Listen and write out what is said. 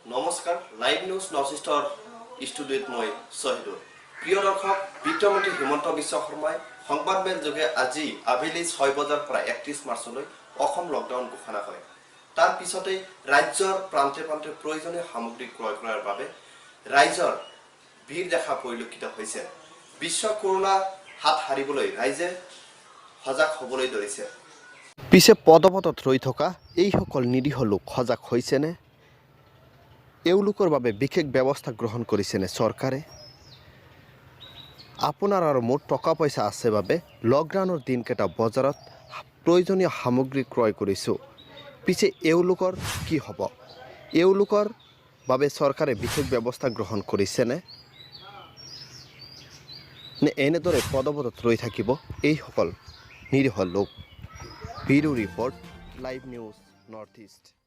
নমস্কাৰ live news north ইষ্টৰ ষ্টুডিঅ'ত মই শহীদুল প্ৰিয় দৰ্শক বিত্তমন্ত্ৰী হিমন্ত বিশ্ব শৰ্মাই সংবাদমেল যোগে আজি আবেলি 6 বজাৰ পৰা 31 মাৰ্চলৈ অসম লকডাউন ঘোষণা কৰে তাৰ পিছতে ৰাজ্যৰ প্ৰান্তে প্ৰান্তে প্ৰয়োজনীয় সামগ্ৰী ক্ৰয় কৰাৰ বাবে ৰাইজৰ ভিৰ দেখা পৰিলক্ষিত হৈছে বিশ্ব কৰোনা হাত হাৰিবলৈ ৰাইজে সজাগ হ'বলৈ ধৰিছে পিছে পদপথত ৰৈ থকা এই সকল নিৰীহ লোক সজাগ হৈছেনে এওঁলোকৰ বাবে বিশেষ ব্যৱস্থা গ্ৰহণ কৰিছেনে চৰকাৰে আপোনাৰ আৰু মোৰ টকা পইচা আছে বাবে লকডাউনৰ দিনকেইটা বজাৰত প্ৰয়োজনীয় সামগ্ৰী ক্ৰয় কৰিছোঁ পিছে এওঁলোকৰ কি হ'ব এওঁলোকৰ বাবে চৰকাৰে বিশেষ ব্যৱস্থা গ্ৰহণ কৰিছেনে নে এনেদৰে পদপথত ৰৈ থাকিব এইসকল নিৰীহ লোক bureau report live news north east